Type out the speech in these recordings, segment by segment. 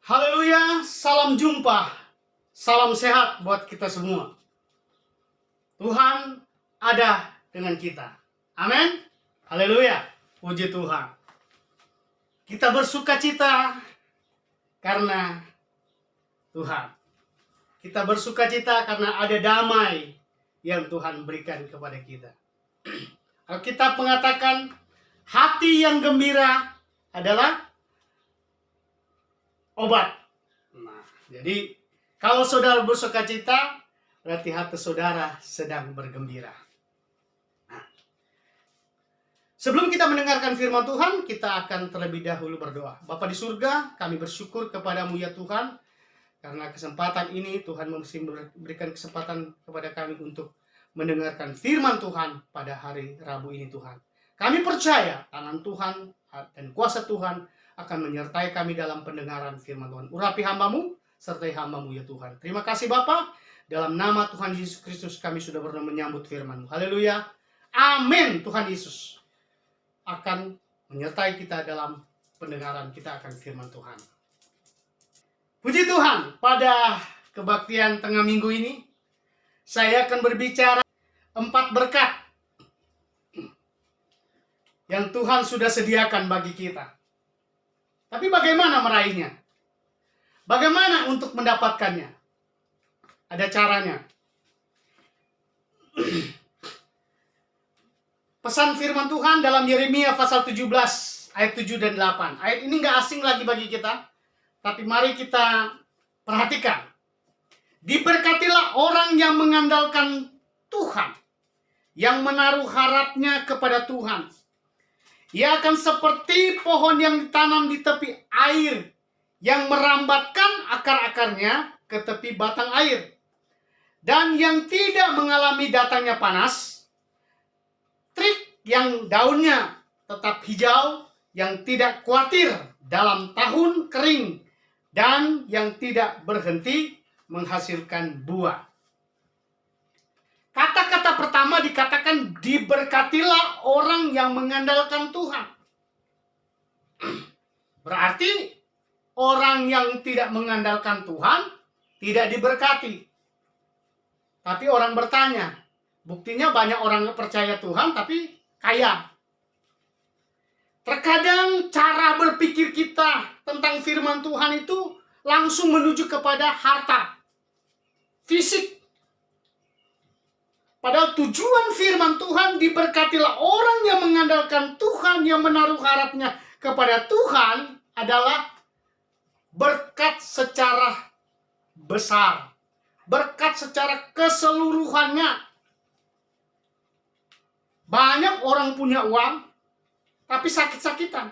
Haleluya, salam jumpa, salam sehat buat kita semua. Tuhan ada dengan kita. Amin. Haleluya, puji Tuhan. Kita bersuka cita karena Tuhan. Kita bersuka cita karena ada damai yang Tuhan berikan kepada kita. Alkitab mengatakan hati yang gembira adalah obat. Nah, jadi kalau saudara bersuka cita, berarti hati saudara sedang bergembira. Nah, sebelum kita mendengarkan firman Tuhan, kita akan terlebih dahulu berdoa. Bapa di surga, kami bersyukur kepadamu ya Tuhan, karena kesempatan ini Tuhan mesti berikan kesempatan kepada kami untuk mendengarkan firman Tuhan pada hari Rabu ini Tuhan. Kami percaya tangan Tuhan dan kuasa Tuhan akan menyertai kami dalam pendengaran firman Tuhan. Urapi hambamu, sertai hambamu ya Tuhan. Terima kasih Bapa. Dalam nama Tuhan Yesus Kristus kami sudah berdoa menyambut firman-Mu. Haleluya. Amin. Tuhan Yesus akan menyertai kita dalam pendengaran kita akan firman Tuhan. Puji Tuhan, pada kebaktian tengah minggu ini, saya akan berbicara 4 berkat yang Tuhan sudah sediakan bagi kita. Tapi bagaimana meraihnya? Bagaimana untuk mendapatkannya? Ada caranya. Pesan firman Tuhan dalam Yeremia pasal 17 ayat 7 dan 8. Ayat ini nggak asing lagi bagi kita. Tapi mari kita perhatikan. Diberkatilah orang yang mengandalkan Tuhan, yang menaruh harapnya kepada Tuhan. Ia akan seperti pohon yang ditanam di tepi air, yang merambatkan akar-akarnya ke tepi batang air, dan yang tidak mengalami datangnya panas, terik yang daunnya tetap hijau, yang tidak khawatir dalam tahun kering, dan yang tidak berhenti menghasilkan buah. Kata-kata pertama dikatakan diberkatilah orang yang mengandalkan Tuhan. Berarti orang yang tidak mengandalkan Tuhan tidak diberkati. Tapi orang bertanya, buktinya banyak orang percaya Tuhan tapi kaya. Terkadang cara berpikir kita tentang firman Tuhan itu langsung menuju kepada harta, fisik. Padahal tujuan firman Tuhan diberkatilah orang yang mengandalkan Tuhan, yang menaruh harapnya kepada Tuhan adalah berkat secara besar. Berkat secara keseluruhannya. Banyak orang punya uang, tapi sakit-sakitan.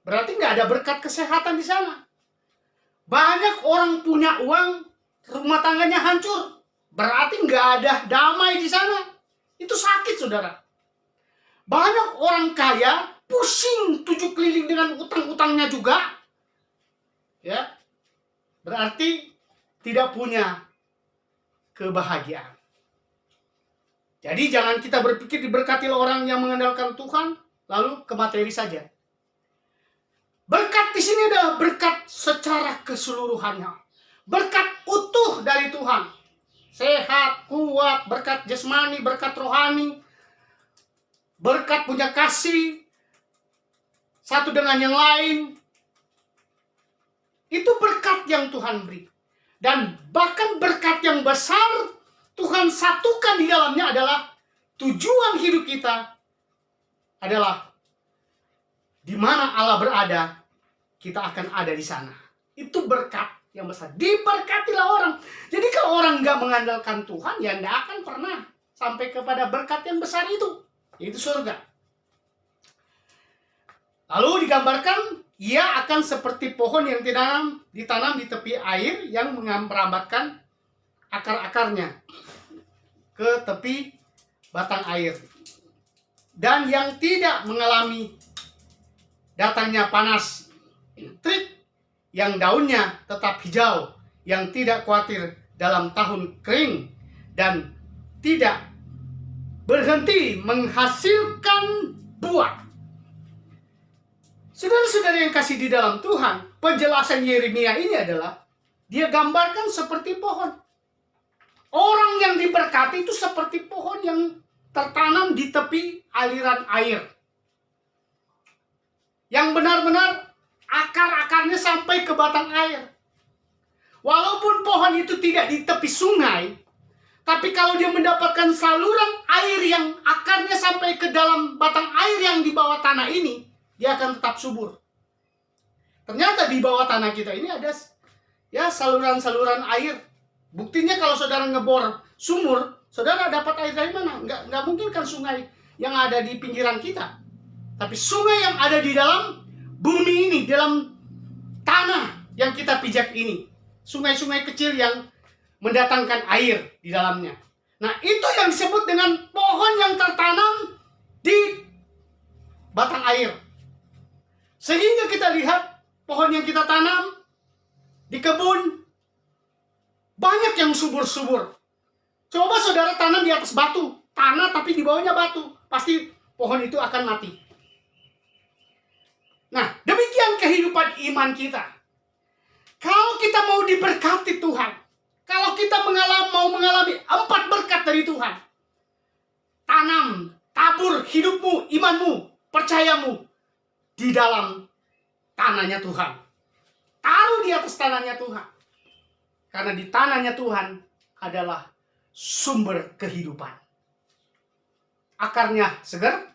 Berarti nggak ada berkat kesehatan di sana. Banyak orang punya uang, rumah tangganya hancur. Berarti nggak ada damai di sana. Itu sakit, saudara. Banyak orang kaya, pusing 7 keliling dengan utang-utangnya juga. Ya, berarti tidak punya kebahagiaan. Jadi jangan kita berpikir diberkatilah orang yang mengandalkan Tuhan, lalu ke materi saja. Berkat di sini adalah berkat secara keseluruhannya. Berkat utuh dari Tuhan. Sehat, kuat, berkat jasmani, berkat rohani, berkat punya kasih satu dengan yang lain. Itu berkat yang Tuhan beri. Dan bahkan berkat yang besar Tuhan satukan di dalamnya adalah tujuan hidup kita adalah di mana Allah berada, kita akan ada di sana. Itu berkat yang besar. Diberkatilah orang. Jadi kalau orang nggak mengandalkan Tuhan, ya nggak akan pernah sampai kepada berkat yang besar itu, yaitu surga. Lalu digambarkan, ia akan seperti pohon yang ditanam di tepi air, yang merambatkan akar-akarnya ke tepi batang air, dan yang tidak mengalami datangnya panas, terik, yang daunnya tetap hijau, yang tidak khawatir dalam tahun kering, dan tidak berhenti menghasilkan buah. Saudara-saudara yang kasih di dalam Tuhan, penjelasan Yeremia ini adalah dia gambarkan seperti pohon. Orang yang diberkati itu seperti pohon yang tertanam di tepi aliran air. Yang benar-benar akar-akarnya sampai ke batang air. Walaupun pohon itu tidak di tepi sungai, tapi kalau dia mendapatkan saluran air yang akarnya sampai ke dalam batang air yang di bawah tanah ini, dia akan tetap subur. Ternyata di bawah tanah kita ini ada ya saluran-saluran air. Buktinya kalau saudara ngebor sumur, saudara dapat air dari mana? Nggak mungkin kan sungai yang ada di pinggiran kita. Tapi sungai yang ada di dalam bumi ini, dalam tanah yang kita pijak ini. Sungai-sungai kecil yang mendatangkan air di dalamnya. Nah, itu yang disebut dengan pohon yang tertanam di batang air. Sehingga kita lihat pohon yang kita tanam di kebun banyak yang subur-subur. Coba saudara tanam di atas batu, tanah tapi di bawahnya batu, pasti pohon itu akan mati. Nah, demikian kehidupan iman kita. Kalau kita mau diberkati Tuhan, kalau kita mau mengalami 4 berkat dari Tuhan, tanam, tabur hidupmu, imanmu, percayamu di dalam tanahnya Tuhan. Taruh di atas tanahnya Tuhan. Karena di tanahnya Tuhan adalah sumber kehidupan. Akarnya segar,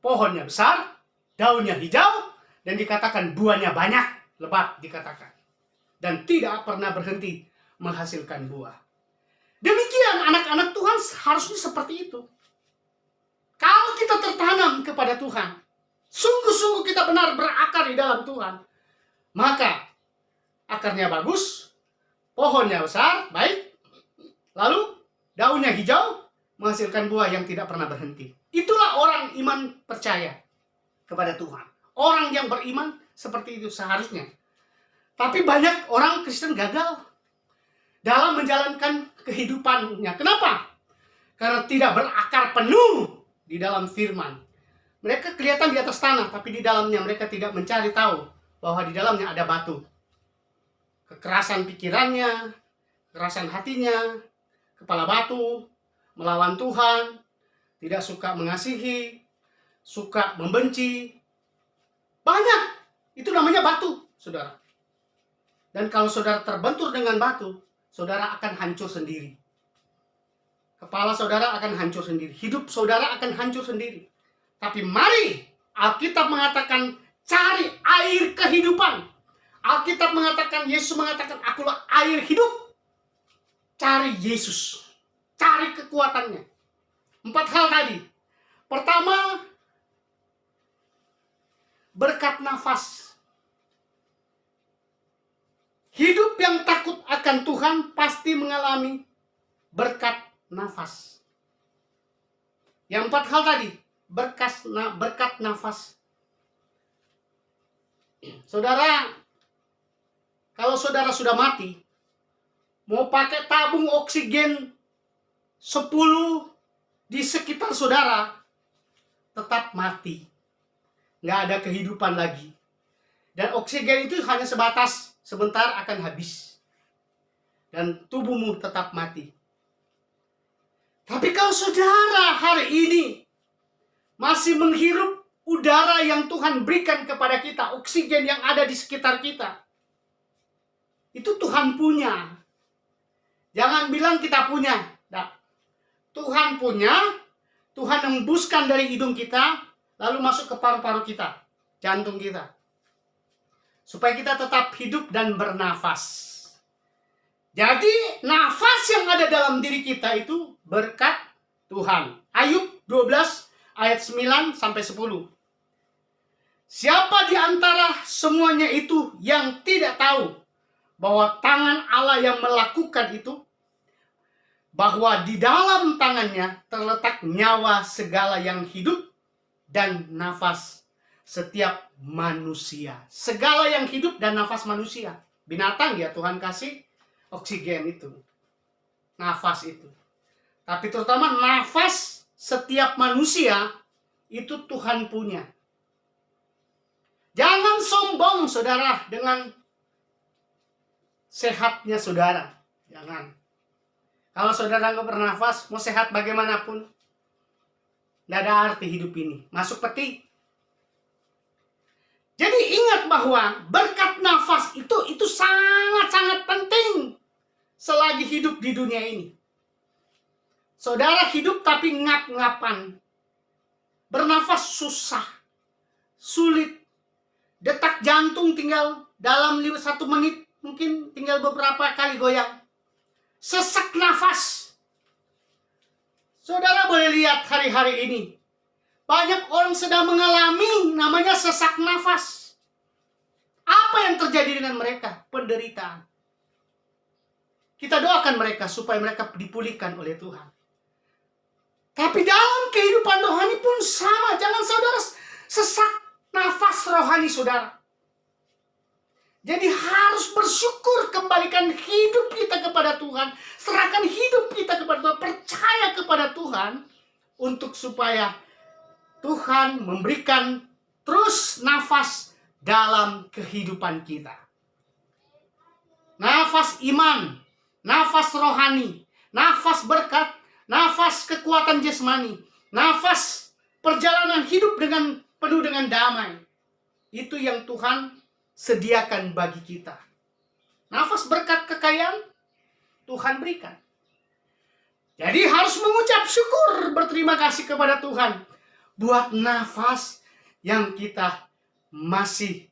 pohonnya besar, daunnya hijau, dan dikatakan buahnya banyak, lebat dikatakan. Dan tidak pernah berhenti menghasilkan buah. Demikian anak-anak Tuhan harusnya seperti itu. Kalau kita tertanam kepada Tuhan, sungguh-sungguh kita benar berakar di dalam Tuhan, maka akarnya bagus, pohonnya besar, baik, lalu daunnya hijau, menghasilkan buah yang tidak pernah berhenti. Itulah orang iman percaya kepada Tuhan. Orang yang beriman seperti itu seharusnya. Tapi banyak orang Kristen gagal dalam menjalankan kehidupannya. Kenapa? Karena tidak berakar penuh di dalam firman. Mereka kelihatan di atas tanah, tapi di dalamnya mereka tidak mencari tahu bahwa di dalamnya ada batu. Kekerasan pikirannya, kekerasan hatinya, kepala batu, melawan Tuhan, tidak suka mengasihi, suka membenci. Banyak. Itu namanya batu, saudara. Dan kalau saudara terbentur dengan batu, saudara akan hancur sendiri. Kepala saudara akan hancur sendiri. Hidup saudara akan hancur sendiri. Tapi mari, Alkitab mengatakan, cari air kehidupan. Alkitab mengatakan, Yesus mengatakan, akulah air hidup. Cari Yesus. Cari kekuatannya. 4 hal tadi. Pertama, berkat nafas. Hidup yang takut akan Tuhan pasti mengalami berkat nafas. Yang 4 hal tadi, berkat nafas. Saudara, kalau saudara sudah mati, mau pakai tabung oksigen 10 di sekitar saudara, tetap mati. Nggak ada kehidupan lagi. Dan oksigen itu hanya sebatas sebentar akan habis. Dan tubuhmu tetap mati. Tapi kalau saudara hari ini masih menghirup udara yang Tuhan berikan kepada kita, oksigen yang ada di sekitar kita, itu Tuhan punya. Jangan bilang kita punya. Nah, Tuhan punya, Tuhan hembuskan dari hidung kita, lalu masuk ke paru-paru kita, jantung kita. Supaya kita tetap hidup dan bernafas. Jadi nafas yang ada dalam diri kita itu berkat Tuhan. Ayub 12 ayat 9 sampai 10. Siapa di antara semuanya itu yang tidak tahu bahwa tangan Allah yang melakukan itu, bahwa di dalam tangannya terletak nyawa segala yang hidup dan nafas setiap manusia. Segala yang hidup dan nafas manusia. Binatang ya Tuhan kasih oksigen itu. Nafas itu. Tapi terutama nafas setiap manusia itu Tuhan punya. Jangan sombong saudara dengan sehatnya saudara. Jangan. Kalau saudara nggak bernafas, mau sehat bagaimanapun, nggak ada arti hidup ini. Masuk peti. Jadi ingat bahwa berkat nafas itu sangat-sangat penting selagi hidup di dunia ini. Saudara hidup tapi ngap-ngapan. Bernafas susah, sulit. Detak jantung tinggal dalam 1 menit, mungkin tinggal beberapa kali goyang. Sesak nafas. Saudara boleh lihat hari-hari ini. Banyak orang sedang mengalami namanya sesak nafas. Apa yang terjadi dengan mereka? Penderitaan. Kita doakan mereka supaya mereka dipulihkan oleh Tuhan. Tapi dalam kehidupan rohani pun sama. Jangan saudara sesak nafas rohani saudara. Jadi harus bersyukur, kembalikan hidup kita kepada Tuhan. Serahkan hidup kita kepada Tuhan. Percaya kepada Tuhan. Untuk supaya Tuhan memberikan terus nafas dalam kehidupan kita. Nafas iman, nafas rohani, nafas berkat, nafas kekuatan jasmani, nafas perjalanan hidup dengan penuh dengan damai. Itu yang Tuhan sediakan bagi kita. Nafas berkat kekayaan Tuhan berikan. Jadi harus mengucap syukur, berterima kasih kepada Tuhan buat nafas yang kita masih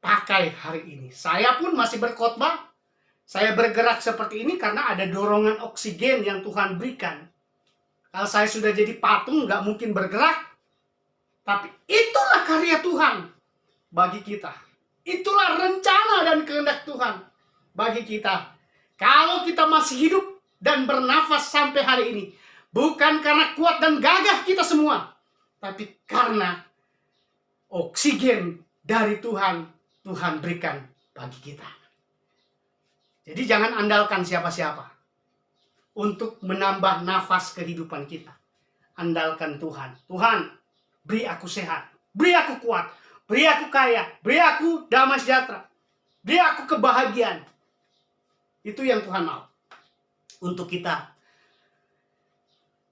pakai hari ini. Saya pun masih berkhotbah. Saya bergerak seperti ini karena ada dorongan oksigen yang Tuhan berikan. Kalau saya sudah jadi patung, nggak mungkin bergerak. Tapi itulah karya Tuhan bagi kita. Itulah rencana dan kehendak Tuhan bagi kita. Kalau kita masih hidup dan bernafas sampai hari ini, bukan karena kuat dan gagah kita semua, tapi karena oksigen dari Tuhan, Tuhan berikan bagi kita. Jadi jangan andalkan siapa-siapa untuk menambah nafas kehidupan kita. Andalkan Tuhan. Tuhan, beri aku sehat, beri aku kuat, beri aku kaya, beri aku damai sejahtera, beri aku kebahagiaan. Itu yang Tuhan mau untuk kita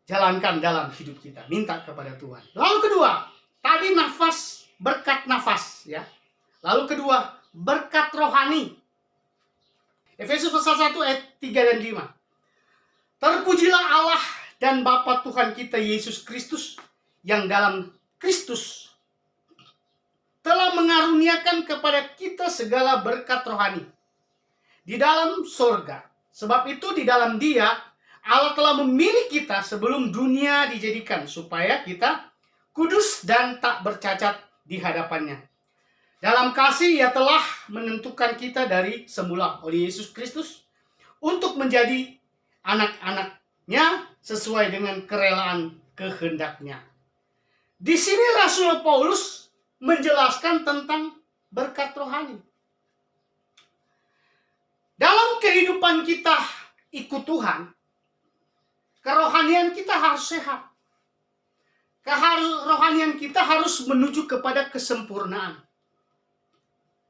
jalankan dalam hidup kita. Minta kepada Tuhan. Lalu kedua, tadi nafas, berkat nafas, ya. Lalu kedua, berkat rohani. Efesus pasal 1 ayat 3 dan 5. Terpujilah Allah dan Bapa Tuhan kita Yesus Kristus, yang dalam Kristus telah mengaruniakan kepada kita segala berkat rohani di dalam sorga. Sebab itu di dalam Dia Allah telah memilih kita sebelum dunia dijadikan, supaya kita kudus dan tak bercacat di hadapannya. Dalam kasih Ia telah menentukan kita dari semula oleh Yesus Kristus untuk menjadi anak-anaknya sesuai dengan kerelaan kehendaknya. Di sini Rasul Paulus menjelaskan tentang berkat rohani. Dalam kehidupan kita ikut Tuhan, kerohanian kita harus sehat. Kerohanian kita harus menuju kepada kesempurnaan.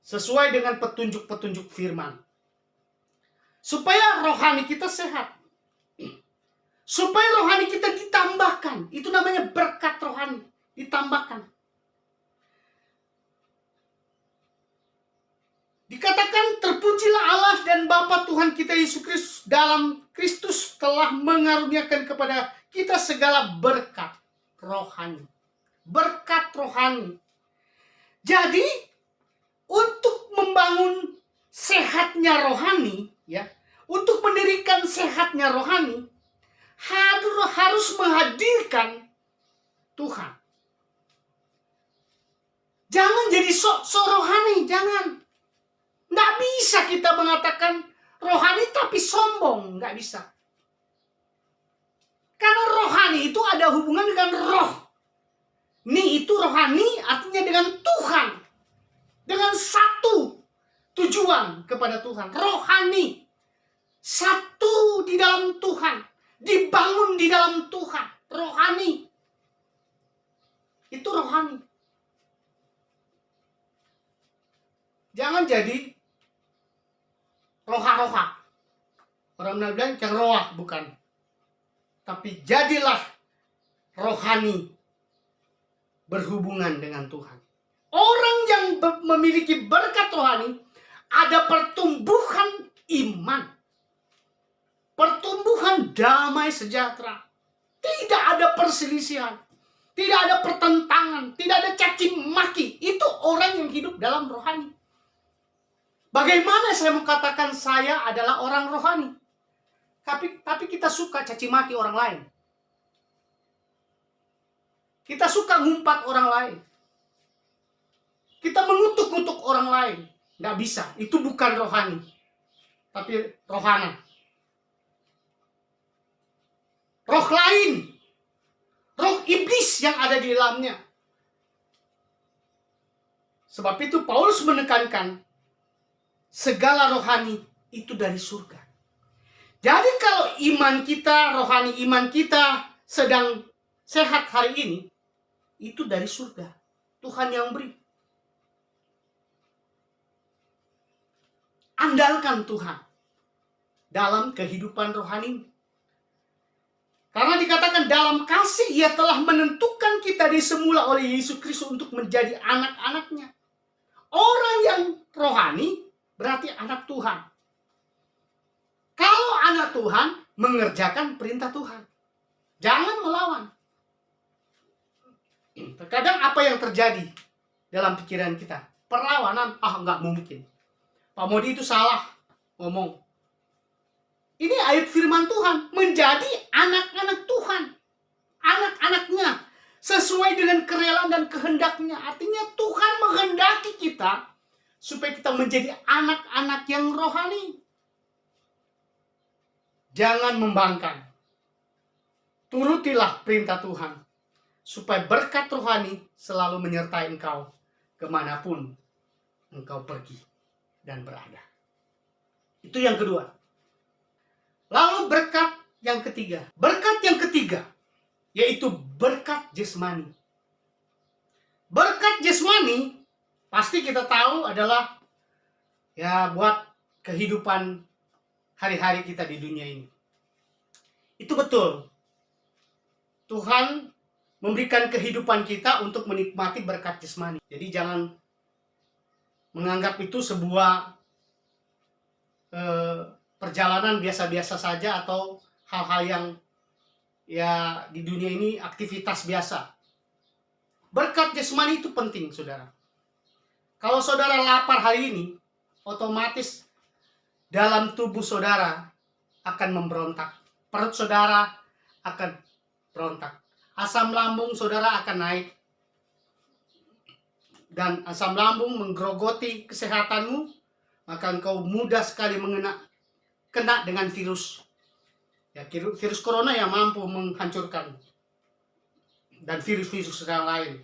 Sesuai dengan petunjuk-petunjuk firman. Supaya rohani kita sehat. Supaya rohani kita ditambahkan. Itu namanya berkat rohani. Ditambahkan. Dikatakan terpujilah Allah dan Bapa Tuhan kita Yesus Kristus, dalam Kristus telah mengaruniakan kepada kita segala berkat rohani. Berkat rohani. Jadi untuk membangun sehatnya rohani, ya, untuk mendirikan sehatnya rohani, harus menghadirkan Tuhan. Jangan jadi sok-sok rohani, jangan. Nggak bisa kita mengatakan rohani tapi sombong. Nggak bisa. Karena rohani itu ada hubungan dengan roh. Ni itu rohani artinya dengan Tuhan. Dengan satu tujuan kepada Tuhan. Rohani. Satu di dalam Tuhan. Dibangun di dalam Tuhan. Rohani. Itu rohani. Jangan jadi roha-roha. Orang bilang yang roah, bukan. Tapi jadilah rohani berhubungan dengan Tuhan. Orang yang memiliki berkat rohani, ada pertumbuhan iman, pertumbuhan damai sejahtera. Tidak ada perselisihan, tidak ada pertentangan, tidak ada caci maki. Itu orang yang hidup dalam rohani. Bagaimana saya mengatakan saya adalah orang rohani? Tapi kita suka caci maki orang lain. Kita suka ngumpat orang lain. Kita mengutuk-ngutuk orang lain. Nggak bisa. Itu bukan rohani. Tapi rohana. Roh lain. Roh iblis yang ada di dalamnya. Sebab itu Paulus menekankan segala rohani itu dari surga. Jadi kalau iman kita, rohani iman kita sedang sehat hari ini, itu dari surga. Tuhan yang beri. Andalkan Tuhan dalam kehidupan rohani. Karena dikatakan dalam kasih Ia telah menentukan kita di semula oleh Yesus Kristus untuk menjadi anak-anaknya. Orang yang rohani berarti anak Tuhan. Kalau anak Tuhan, mengerjakan perintah Tuhan. Jangan melawan. Terkadang apa yang terjadi dalam pikiran kita? Perlawanan, nggak mungkin. Pak Modi itu salah ngomong. Ini ayat firman Tuhan. Menjadi anak-anak Tuhan. Anak-anaknya. Sesuai dengan kerelaan dan kehendaknya. Artinya Tuhan menghendaki kita supaya kita menjadi anak-anak yang rohani. Jangan membangkang. Turutilah perintah Tuhan. Supaya berkat rohani selalu menyertai engkau kemanapun engkau pergi dan berada. Itu yang kedua. Lalu berkat yang ketiga. Berkat yang ketiga yaitu berkat jasmani. Berkat jasmani pasti kita tahu adalah ya buat kehidupan hari-hari kita di dunia ini. Itu betul. Tuhan memberikan kehidupan kita untuk menikmati berkat jasmani. Jadi jangan menganggap itu sebuah perjalanan biasa-biasa saja atau hal-hal yang ya di dunia ini aktivitas biasa. Berkat jasmani itu penting, saudara. Kalau saudara lapar hari ini, otomatis dalam tubuh saudara akan memberontak. Perut saudara akan berontak. Asam lambung saudara akan naik. Dan asam lambung menggerogoti kesehatanmu, maka engkau mudah sekali kena dengan virus. Ya, virus corona yang mampu menghancurkan. Dan virus-virus yang lain.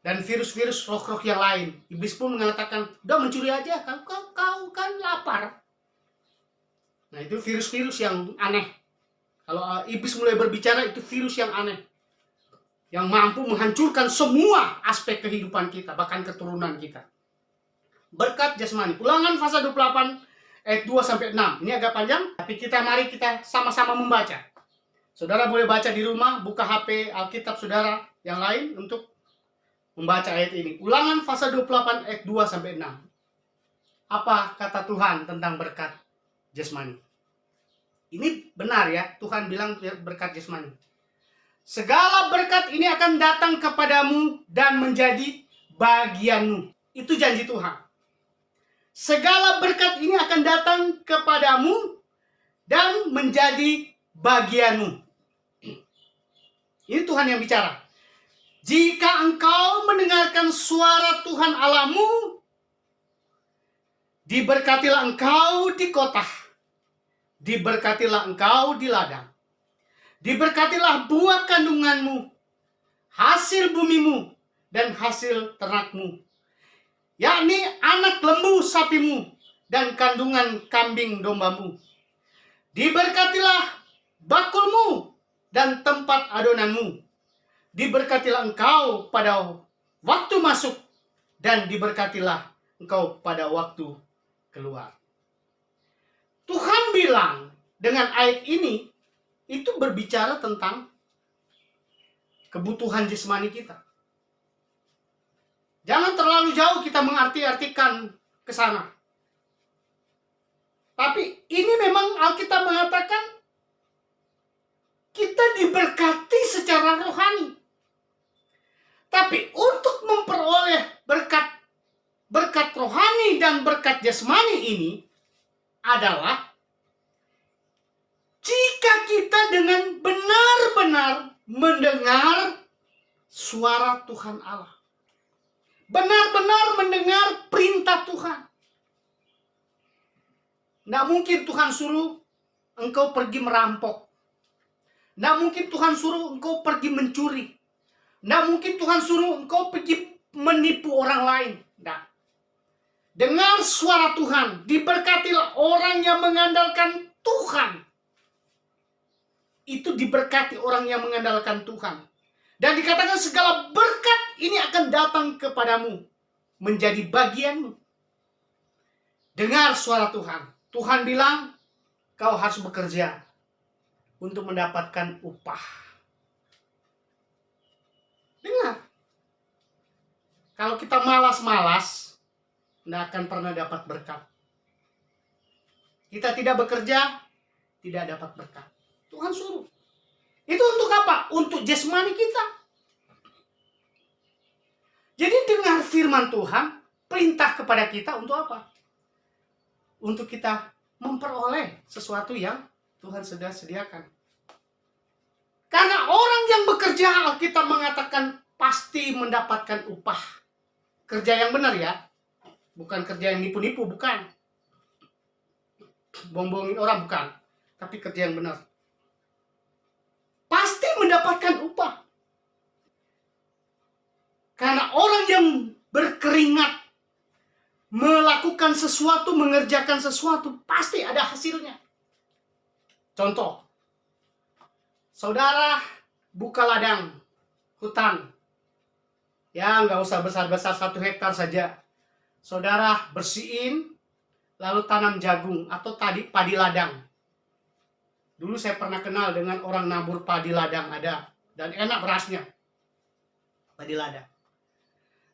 Dan virus-virus roh-roh yang lain. Iblis pun mengatakan, udah mencuri aja, kau kan lapar. Nah itu virus-virus yang aneh. Kalau iblis mulai berbicara, itu virus yang aneh. Yang mampu menghancurkan semua aspek kehidupan kita, bahkan keturunan kita. Berkat jasmani. Ulangan pasal 28 ayat 2-6. Ini agak panjang, tapi mari kita sama-sama membaca. Saudara boleh baca di rumah, buka HP Alkitab saudara yang lain untuk membaca ayat ini. Ulangan pasal 28 ayat 2-6. Apa kata Tuhan tentang berkat jasmani? Ini benar ya, Tuhan bilang berkat jasmani. Segala berkat ini akan datang kepadamu dan menjadi bagianmu. Itu janji Tuhan. Segala berkat ini akan datang kepadamu dan menjadi bagianmu. Ini Tuhan yang bicara. Jika engkau mendengarkan suara Tuhan Allahmu, diberkatilah engkau di kota, diberkatilah engkau di ladang, diberkatilah buah kandunganmu, hasil bumimu, dan hasil ternakmu, yakni anak lembu sapimu, dan kandungan kambing dombamu. Diberkatilah bakulmu dan tempat adonanmu. Diberkatilah engkau pada waktu masuk, dan diberkatilah engkau pada waktu keluar. bilang dengan ayat ini, itu berbicara tentang kebutuhan jasmani kita. Jangan terlalu jauh kita mengartikan ke sana. Tapi ini memang Alkitab mengatakan kita diberkati secara rohani. Tapi untuk memperoleh berkat rohani dan berkat jasmani ini adalah jika kita dengan benar-benar mendengar suara Tuhan Allah. Benar-benar mendengar perintah Tuhan. Tidak mungkin Tuhan suruh engkau pergi merampok. Tidak mungkin Tuhan suruh engkau pergi mencuri. Tidak mungkin Tuhan suruh engkau pergi menipu orang lain. Tidak. Dengar suara Tuhan. Diberkatilah orang yang mengandalkan Tuhan. Itu diberkati orang yang mengandalkan Tuhan. Dan dikatakan segala berkat ini akan datang kepadamu. Menjadi bagianmu. Dengar suara Tuhan. Tuhan bilang, kau harus bekerja untuk mendapatkan upah. Dengar. Kalau kita malas-malas, tidak akan pernah dapat berkat. Kita tidak bekerja, tidak dapat berkat. Tuhan suruh. Itu untuk apa? Untuk jasmani kita. Jadi dengar firman Tuhan, perintah kepada kita untuk apa? Untuk kita memperoleh sesuatu yang Tuhan sudah sediakan. Karena orang yang bekerja, Alkitab mengatakan pasti mendapatkan upah. Kerja yang benar ya. Bukan kerja yang nipu-nipu, bukan. Bohong-bohongin orang, bukan. Tapi kerja yang benar. Pasti mendapatkan upah. Karena orang yang berkeringat, melakukan sesuatu, mengerjakan sesuatu, pasti ada hasilnya. Contoh, saudara buka ladang hutan. Ya, nggak usah besar-besar 1 hektar saja. Saudara bersihin, lalu tanam jagung atau padi ladang. Dulu saya pernah kenal dengan orang nabur padi ladang, ada. Dan enak berasnya. Padi ladang.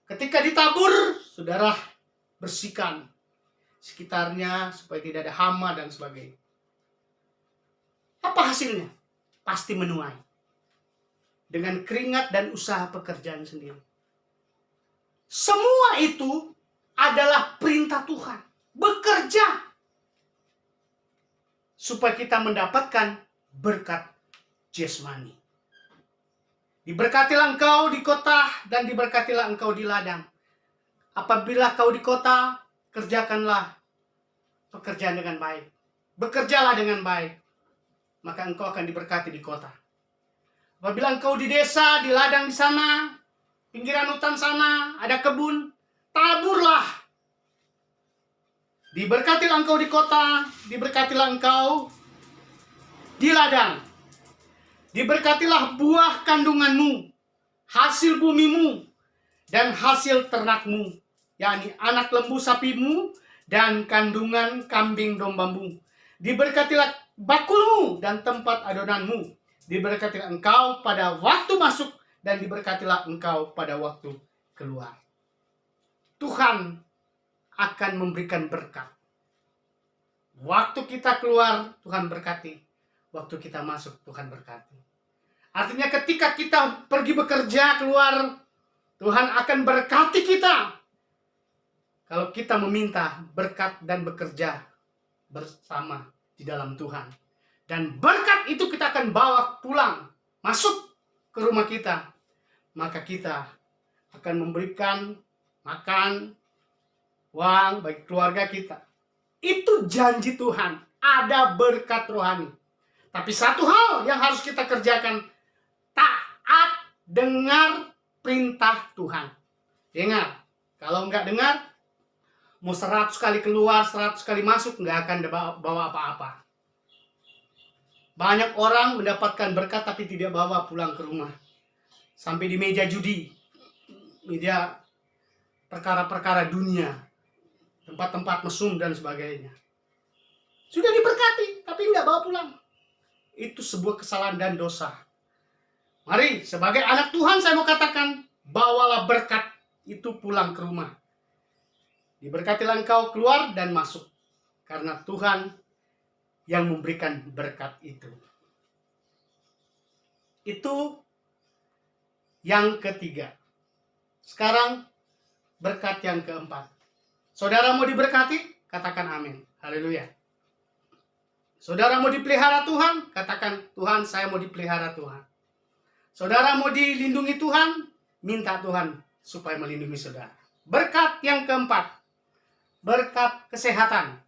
Ketika ditabur, saudara bersihkan sekitarnya supaya tidak ada hama dan sebagainya. Apa hasilnya? Pasti menuai. Dengan keringat dan usaha pekerjaan sendiri. Semua itu adalah perintah Tuhan. Bekerja. Supaya kita mendapatkan berkat jasmani. Diberkatilah engkau di kota dan diberkatilah engkau di ladang. Apabila kau di kota, kerjakanlah pekerjaan dengan baik. Bekerjalah dengan baik. Maka engkau akan diberkati di kota. Apabila engkau di desa, di ladang di sana, pinggiran hutan sana, ada kebun, taburlah. Diberkatilah engkau di kota, diberkatilah engkau di ladang. Diberkatilah buah kandunganmu, hasil bumimu, dan hasil ternakmu, yakni anak lembu sapimu dan kandungan kambing dombamu. Diberkatilah bakulmu dan tempat adonanmu. Diberkatilah engkau pada waktu masuk dan diberkatilah engkau pada waktu keluar. Tuhan akan memberikan berkat. Waktu kita keluar, Tuhan berkati. Waktu kita masuk, Tuhan berkati. Artinya ketika kita pergi bekerja keluar, Tuhan akan berkati kita. Kalau kita meminta berkat dan bekerja bersama di dalam Tuhan. Dan berkat itu kita akan bawa pulang, masuk ke rumah kita. Maka kita akan memberikan makan, uang bagi keluarga kita. Itu janji Tuhan. Ada berkat rohani. Tapi satu hal yang harus kita kerjakan, taat dengar perintah Tuhan. Dengar. Kalau nggak dengar, mau 100 kali keluar, 100 kali masuk, nggak akan bawa apa-apa. Banyak orang mendapatkan berkat tapi tidak bawa pulang ke rumah. Sampai di meja judi, meja perkara-perkara dunia, tempat-tempat mesum dan sebagainya. Sudah diberkati, tapi nggak bawa pulang. Itu sebuah kesalahan dan dosa. Mari, sebagai anak Tuhan saya mau katakan, bawalah berkat itu pulang ke rumah. Diberkatilah engkau keluar dan masuk. Karena Tuhan yang memberikan berkat itu. Itu yang ketiga. Sekarang berkat yang keempat. Saudara mau diberkati? Katakan amin. Haleluya. Saudara mau dipelihara Tuhan? Katakan, Tuhan, saya mau dipelihara Tuhan. Saudara mau dilindungi Tuhan? Minta Tuhan supaya melindungi saudara. Berkat yang keempat. Berkat kesehatan.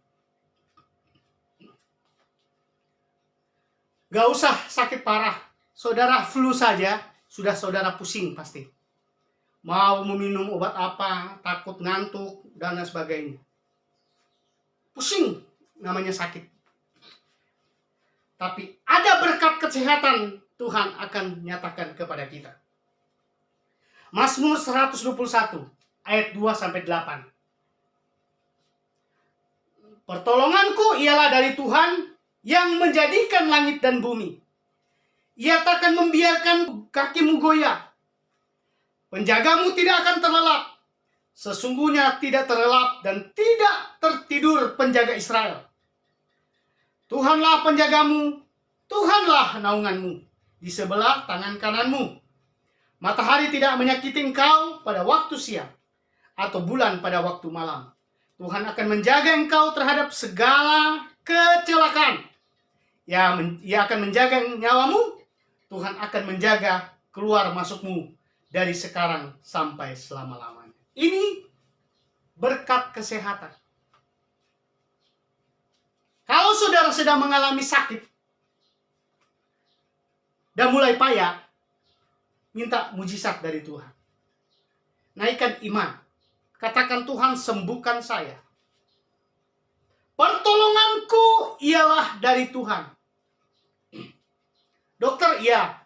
Gak usah sakit parah. Saudara flu saja, sudah saudara pusing pasti. Mau meminum obat apa, takut ngantuk, dan lain sebagainya. Pusing, namanya sakit. Tapi ada berkat kesehatan Tuhan akan nyatakan kepada kita. Mazmur 121 ayat 2-8. Pertolonganku ialah dari Tuhan yang menjadikan langit dan bumi. Ia takkan membiarkan kakimu goyah. Penjagamu tidak akan terlelap. Sesungguhnya tidak terlelap dan tidak tertidur penjaga Israel. Tuhanlah penjagamu, Tuhanlah naunganmu di sebelah tangan kananmu. Matahari tidak menyakiti engkau pada waktu siang, atau bulan pada waktu malam. Tuhan akan menjaga engkau terhadap segala kecelakaan. Ia akan menjaga nyawamu. Tuhan akan menjaga keluar masukmu dari sekarang sampai selama-lamanya. Ini berkat kesehatan. Kalau saudara sedang mengalami sakit dan mulai payah, minta mujizat dari Tuhan. Naikkan iman. Katakan, Tuhan, sembuhkan saya. Pertolonganku ialah dari Tuhan. Dokter, iya.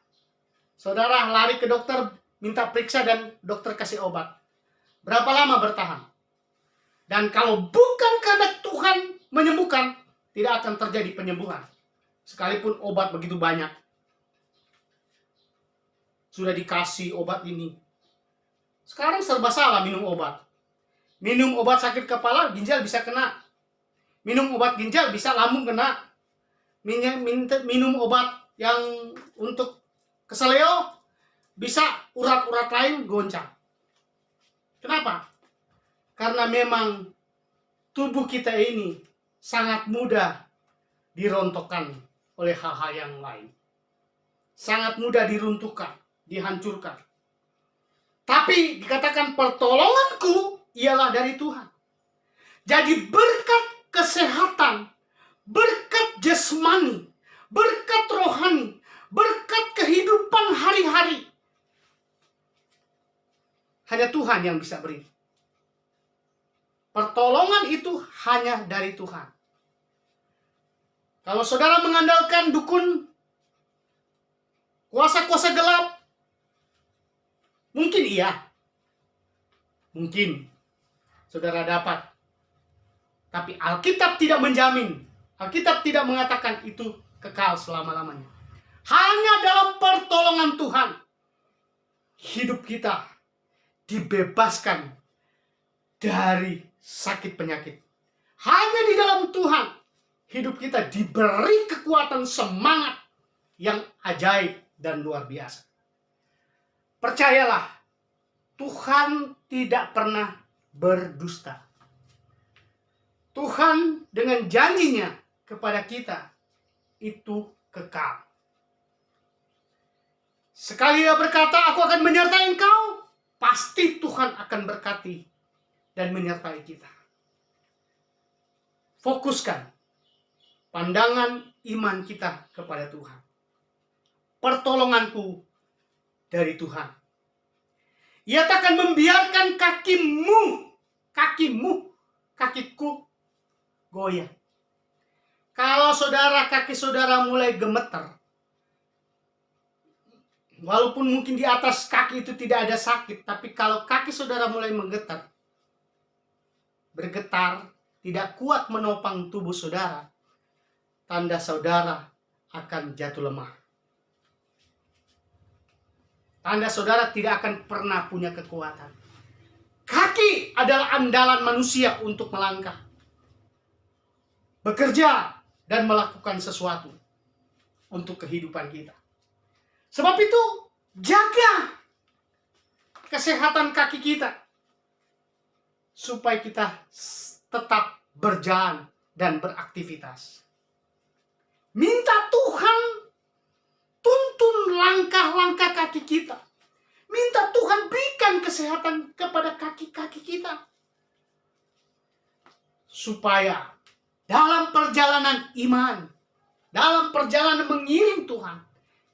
Saudara lari ke dokter, minta periksa dan dokter kasih obat. Berapa lama bertahan? Dan kalau bukan karena Tuhan menyembuhkan, tidak akan terjadi penyembuhan. Sekalipun obat begitu banyak. Sudah dikasih obat ini. Sekarang serba salah minum obat. Minum obat sakit kepala, ginjal bisa kena. Minum obat ginjal bisa lambung kena. Minum obat yang untuk keseleo, bisa urat-urat lain goncang. Kenapa? Karena memang tubuh kita ini sangat mudah dirontokkan oleh hal-hal yang lain. Sangat mudah diruntuhkan, dihancurkan. Tapi dikatakan pertolonganku ialah dari Tuhan. Jadi berkat kesehatan, berkat jasmani, berkat rohani, berkat kehidupan hari-hari, hanya Tuhan yang bisa beri. Pertolongan itu hanya dari Tuhan. Kalau saudara mengandalkan dukun, kuasa-kuasa gelap, mungkin iya. Mungkin saudara dapat. Tapi Alkitab tidak menjamin. Alkitab tidak mengatakan itu kekal selama-lamanya. Hanya dalam pertolongan Tuhan, hidup kita dibebaskan dari sakit penyakit. Hanya di dalam Tuhan, hidup kita diberi kekuatan semangat yang ajaib dan luar biasa. Percayalah, Tuhan tidak pernah berdusta. Tuhan dengan janjinya kepada kita itu kekal. Sekali Dia berkata, aku akan menyertai engkau, pasti Tuhan akan berkati dan menyertai kita. Fokuskan pandangan iman kita kepada Tuhan. Pertolonganku dari Tuhan. Ia takkan membiarkan kakiku goyah. Kalau kaki saudara mulai gemeter, walaupun mungkin di atas kaki itu tidak ada sakit, tapi kalau kaki saudara mulai bergetar, tidak kuat menopang tubuh saudara, tanda saudara akan jatuh lemah. Tanda saudara tidak akan pernah punya kekuatan. Kaki adalah andalan manusia untuk melangkah, bekerja, dan melakukan sesuatu untuk kehidupan kita. Sebab itu, jaga kesehatan kaki kita, supaya kita tetap berjalan dan beraktivitas. Minta Tuhan tuntun langkah-langkah kaki kita. Minta Tuhan berikan kesehatan kepada kaki-kaki kita, supaya dalam perjalanan iman, dalam perjalanan mengiring Tuhan,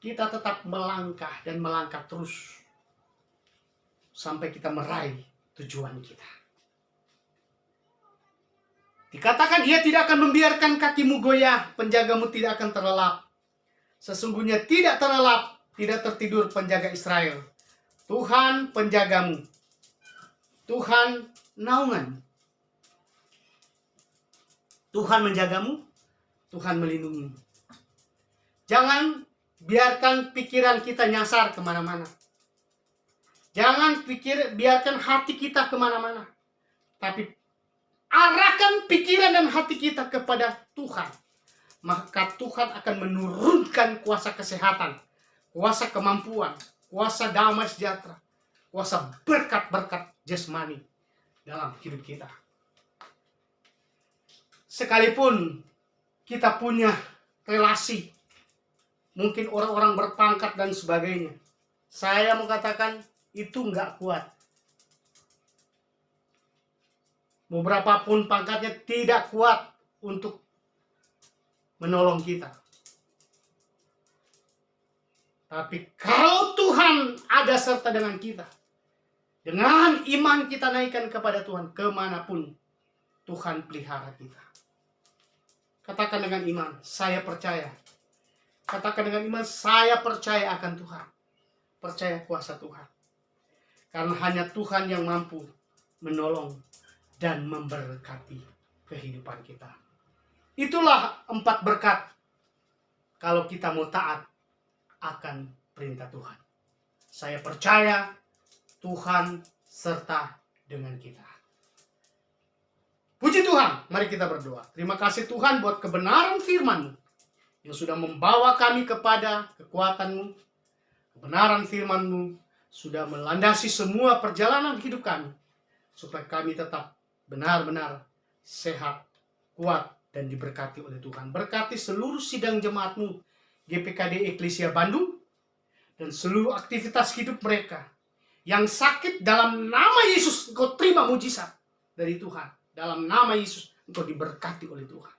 kita tetap melangkah dan melangkah terus sampai kita meraih tujuan kita. Dikatakan ia tidak akan membiarkan kakimu goyah, penjagamu tidak akan terlelap. Sesungguhnya tidak terlelap, tidak tertidur penjaga Israel. Tuhan penjagamu, Tuhan naungan. Tuhan menjagamu, Tuhan melindungimu. Jangan biarkan pikiran kita nyasar kemana-mana. Jangan biarkan hati kita kemana-mana. Tapi arahkan pikiran dan hati kita kepada Tuhan. Maka Tuhan akan menurunkan kuasa kesehatan, kuasa kemampuan, kuasa damai sejahtera, kuasa berkat-berkat jasmani dalam hidup kita. Sekalipun kita punya relasi, mungkin orang-orang berpangkat dan sebagainya, saya mau katakan itu nggak kuat. Beberapa pun pangkatnya tidak kuat untuk menolong kita. Tapi kalau Tuhan ada serta dengan kita, dengan iman kita naikkan kepada Tuhan, kemanapun Tuhan pelihara kita. Katakan dengan iman, saya percaya. Katakan dengan iman, saya percaya akan Tuhan. Percaya kuasa Tuhan. Karena hanya Tuhan yang mampu menolong dan memberkati kehidupan kita. Itulah 4 berkat kalau kita mau taat akan perintah Tuhan. Saya percaya Tuhan serta dengan kita. Puji Tuhan, mari kita berdoa. Terima kasih Tuhan buat kebenaran firman-Mu yang sudah membawa kami kepada kekuatan-Mu. Kebenaran firman-Mu sudah melandasi semua perjalanan hidup kami, supaya kami tetap benar-benar sehat, kuat, dan diberkati oleh Tuhan. Berkati seluruh sidang jemaat-Mu GPKD Eklesia Bandung dan seluruh aktivitas hidup mereka. Yang sakit, dalam nama Yesus Engkau terima mujizat dari Tuhan. Dalam nama Yesus Engkau diberkati oleh Tuhan.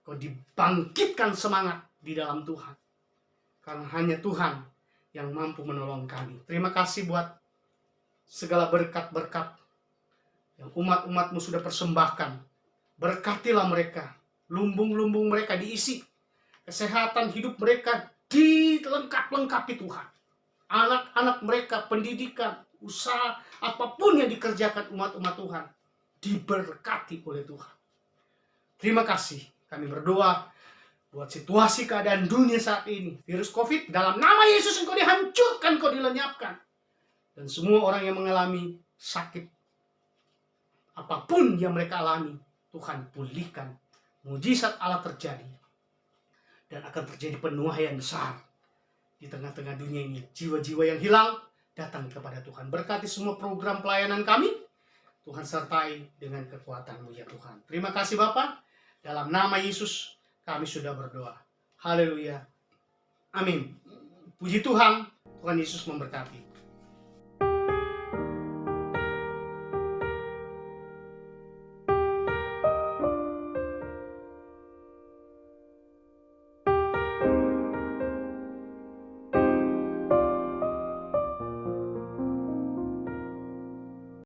Engkau dibangkitkan semangat di dalam Tuhan. Karena hanya Tuhan yang mampu menolong kami. Terima kasih buat segala berkat-berkat yang umat-umat-Mu sudah persembahkan. Berkatilah mereka. Lumbung-lumbung mereka diisi. Kesehatan hidup mereka dilengkap-lengkapi Tuhan. Anak-anak mereka, pendidikan, usaha, apapun yang dikerjakan umat-umat Tuhan, diberkati oleh Tuhan. Terima kasih. Kami berdoa buat situasi keadaan dunia saat ini. Virus COVID, dalam nama Yesus Engkau dihancurkan, Engkau dilenyapkan. Dan semua orang yang mengalami sakit, apapun yang mereka alami, Tuhan pulihkan. Mujizat Allah terjadi. Dan akan terjadi penuaian besar di tengah-tengah dunia ini. Jiwa-jiwa yang hilang datang kepada Tuhan. Berkati semua program pelayanan kami. Tuhan sertai dengan kekuatan-Mu ya Tuhan. Terima kasih Bapa. Dalam nama Yesus kami sudah berdoa. Haleluya. Amin. Puji Tuhan. Tuhan Yesus memberkati.